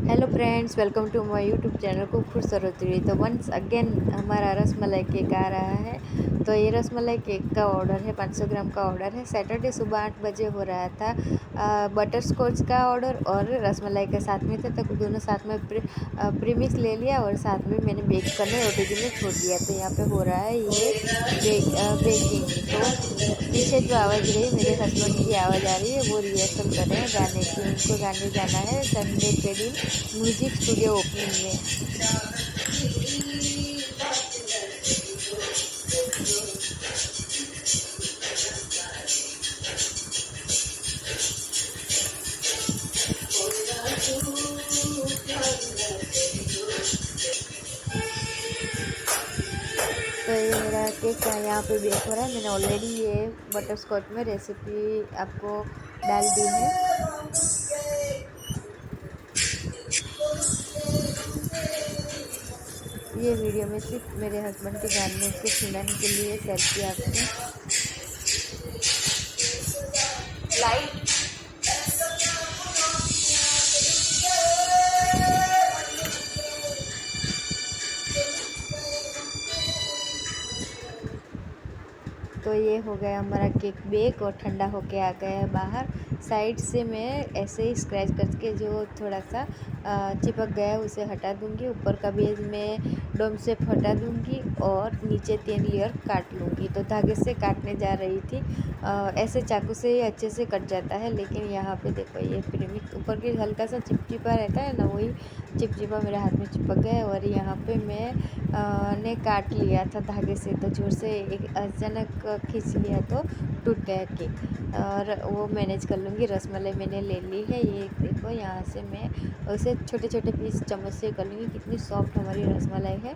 Hello friends, welcome to my YouTube channel को खूबसूरत रही। तो वंस अगेन हमारा रसमलाई केक आ रहा है। तो ये रसमलाई केक का ऑर्डर है, 500 ग्राम का ऑर्डर है। सैटरडे सुबह 8 बजे हो रहा था। बटर स्कॉच का ऑर्डर और रसमलाई के साथ में थे, तो दोनों साथ में प्रीमिक्स ले लिया और साथ में मैंने बेक करने ओटीजी में छोड़ दिया। तो यहाँ पे हो रहा है ये बेकिंग। तो पीछे जो आवाज़ रही, मेरे हस्बैंड की आवाज़ आ रही है, वो रिहर्सल कर रहे हैं गाने की। उनको गाने जाना है संडे के दिन म्यूजिक स्टूडियो ओपनिंग में। तो ये मेरा केक यहाँ पे बेक हो रहा है। मैंने ऑलरेडी ये बटर स्कॉच में रेसिपी आपको डाल दी है। ये वीडियो में सिर्फ मेरे हस्बैंड के गाने को सुनाने के लिए शेयर किया आपसे। लाइट तो ये हो गया हमारा केक बेक और ठंडा होके आ गया है बाहर। साइड से मैं ऐसे ही स्क्रैच करके जो थोड़ा सा चिपक गया है उसे हटा दूंगी। ऊपर का बेस में डोम से हटा दूंगी और नीचे 3 लेयर काट लूँगी। तो धागे से काटने जा रही थी। ऐसे चाकू से ही अच्छे से कट जाता है, लेकिन यहाँ पे देखो ये प्रीमिक्स ऊपर की हल्का सा चिपचिपा रहता है ना, वही चिपचिपा मेरे हाथ में चिपक गया है। और यहाँ पे मैं ने काट लिया था धागे से, तो जोर से एक अचानक खींच लिया तो टूट गया केक। और वो मैनेज कर लूँगी। रसमलाई मैंने ले ली है, ये देखो यहाँ से मैं उसे छोटे छोटे पीस चम्मच से कर लूँगी। कितनी सॉफ्ट हमारी रसमलाई है।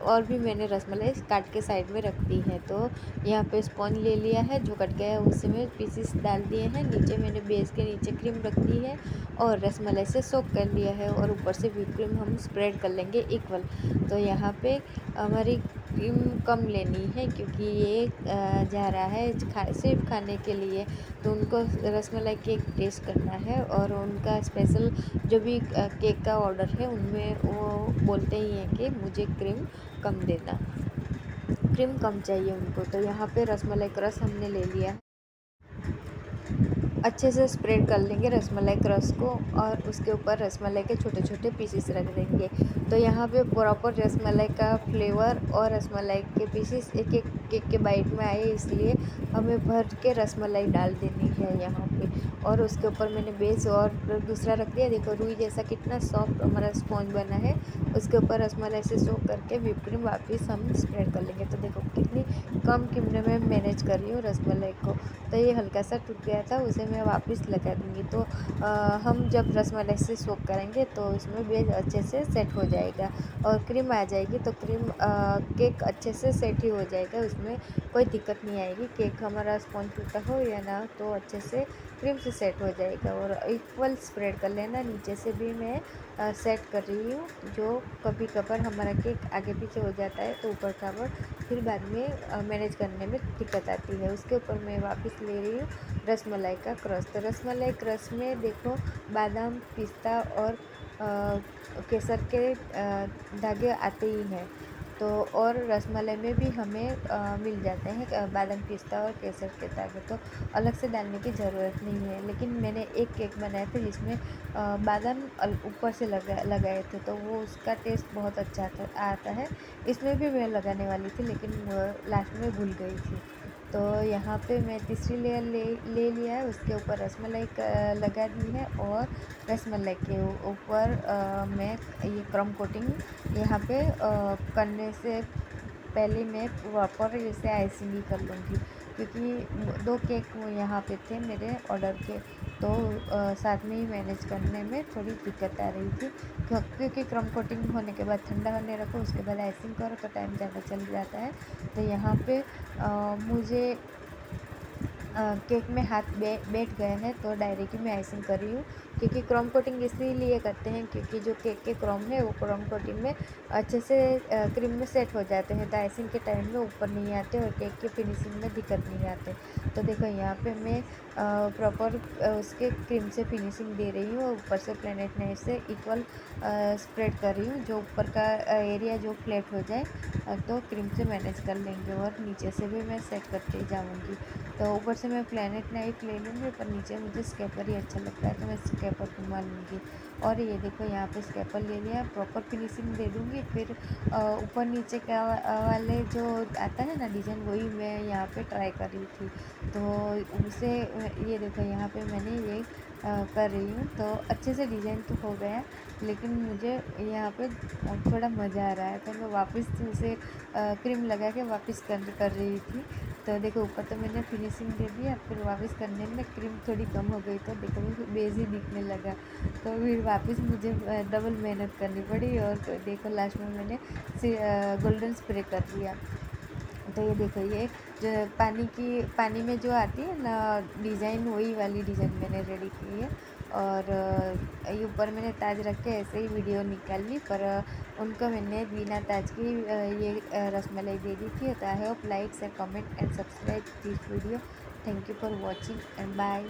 और भी मैंने रसमलाई काट के साइड में रख दी है। तो यहाँ पे स्पॉन्ज ले लिया है, जो कट गया है उसे मैं पीसेस डाल दिए हैं। नीचे मैंने बेस के नीचे क्रीम रख दी है और रसमलाई से सोक कर लिया है। और ऊपर से व्हिप क्रीम हम स्प्रेड कर लेंगे इक्वल। तो यहाँ पे हमारी क्रीम कम लेनी है, क्योंकि ये जा रहा है सिर्फ खाने के लिए। तो उनको रसमलाई केक टेस्ट करना है। और उनका स्पेशल जो भी केक का ऑर्डर है, उनमें वो बोलते ही हैं कि मुझे क्रीम कम देना, क्रीम कम चाहिए उनको। तो यहाँ पे रसमलाई क्रश हमने ले लिया है। अच्छे से स्प्रेड कर लेंगे रसमलाई क्रश को और उसके ऊपर रसमलाई के छोटे छोटे पीसेस रख देंगे। तो यहाँ पे प्रॉपर रसमलाई का फ्लेवर और रसमलाई के पीसेस एक एक केक के बाइट में आए, इसलिए हमें भर के रसमलाई डाल देनी है यहाँ पे। और उसके ऊपर मैंने बेस और दूसरा रख दिया। देखो रुई जैसा कितना सॉफ्ट हमारा स्पॉन्ज बना है। उसके ऊपर रसमलाई से सोक करके व्हिप क्रीम वापस हम स्प्रेड कर लेंगे। तो देखो कितनी कम कीमत में मैनेज कर रही हूँ रसमलाई को। तो ये हल्का सा टूट गया था, उसे मैं वापस लगा दूँगी। तो हम जब रसमलाई से सोक करेंगे तो इसमें बेस अच्छे से सेट हो जाएगा और क्रीम आ जाएगी। तो क्रीम केक अच्छे से सेट ही हो जाएगा, उसमें कोई दिक्कत नहीं आएगी। केक हमारा स्पॉन्ज टूटा हो या ना, तो अच्छे से क्रीम से सेट हो जाएगा। और इक्वल स्प्रेड कर लेना। नीचे से भी मैं सेट कर रही हूँ। जो कभी कभार हमारा केक आगे पीछे हो जाता है, तो ऊपर खाबर फिर बाद में मैनेज करने में दिक्कत आती है। उसके ऊपर मैं वापस ले रही हूँ रसमलाई का क्रश। तो रसमलाई क्रश में देखो बादाम, पिस्ता और केसर के धागे आते ही हैं। तो और रसमलाई में भी हमें मिल जाते हैं बादाम, पिस्ता और केसर के धागे। तो अलग से डालने की ज़रूरत नहीं है। लेकिन मैंने एक केक बनाया था जिसमें बादाम ऊपर से लगाए थे, तो वो उसका टेस्ट बहुत अच्छा आता है। इसमें भी मैं लगाने वाली थी, लेकिन लास्ट में भूल गई थी। तो यहाँ पे मैं तीसरी लेयर ले लिया है। उसके ऊपर रसमलाई लगा दी है और रसमलाई के ऊपर मैं ये क्रम कोटिंग यहाँ पे करने से पहले मैं प्रॉपर इसे आइसिंग ही कर लूँगी, क्योंकि 2 केक यहाँ पे थे मेरे ऑर्डर के। तो साथ में ही मैनेज करने में थोड़ी दिक्कत आ रही थी, क्योंकि क्रम कोटिंग होने के बाद ठंडा होने रखो, उसके बाद आइसिंग करो तो टाइम ज़्यादा चल जाता है। तो यहाँ पे मुझे केक में हाथ बैठ गया है तो डायरेक्टली मैं आइसिंग कर रही हूँ, क्योंकि क्रोम कोटिंग इसीलिए करते हैं क्योंकि जो केक के क्रोम है वो क्रोम कोटिंग में अच्छे से क्रीम में सेट हो जाते हैं, तो आइसिंग के टाइम में ऊपर नहीं आते और केक की फिनिशिंग में दिक्कत नहीं आते। तो देखो यहाँ पे मैं प्रॉपर उसके क्रीम से फिनिशिंग दे रही हूँ और ऊपर से प्लेनेट नाइफ से इक्वल स्प्रेड कर रही हूँ, जो ऊपर का एरिया जो फ्लैट हो जाए तो क्रीम से मैनेज कर लेंगे, और नीचे से भी मैं सेट करते जाऊँगी। तो ऊपर से मैं प्लेनेट नाइफ ले लूँगी, पर नीचे मुझे स्केपर ही अच्छा लगता है तो मैं स्केपर घुमा लूँगी। और ये देखो यहाँ पे स्केपर ले लिया, प्रॉपर फिनिशिंग दे दूँगी। फिर ऊपर नीचे का वाले जो आता है ना डिज़ाइन, वही मैं यहाँ पे ट्राई कर रही थी। तो उसे ये देखो यहाँ पे मैंने ये कर रही हूँ, तो अच्छे से डिज़ाइन तो हो गया, लेकिन मुझे यहाँ पे थोड़ा मज़ा आ रहा है, तो मैं वापस उसे क्रीम लगा के वापस कर रही थी। तो देखो ऊपर तो मैंने फिनिशिंग दे दिया, फिर वापस करने में क्रीम थोड़ी कम हो गई, तो देखो वो बेज ही दिखने लगा। तो फिर वापस मुझे डबल मेहनत करनी पड़ी, और देखो लास्ट में मैंने गोल्डन स्प्रे कर दिया। तो ये देखो ये जो पानी में जो आती है ना डिज़ाइन, वही वाली डिज़ाइन मैंने रेडी की है। और ये ऊपर मैंने ताज रख के ऐसे ही वीडियो निकाल ली, पर उनको मैंने बिना ताज की ये रसमलाई दे दी थी। तो I hope like share comment and subscribe this video. Thank you for watching and bye.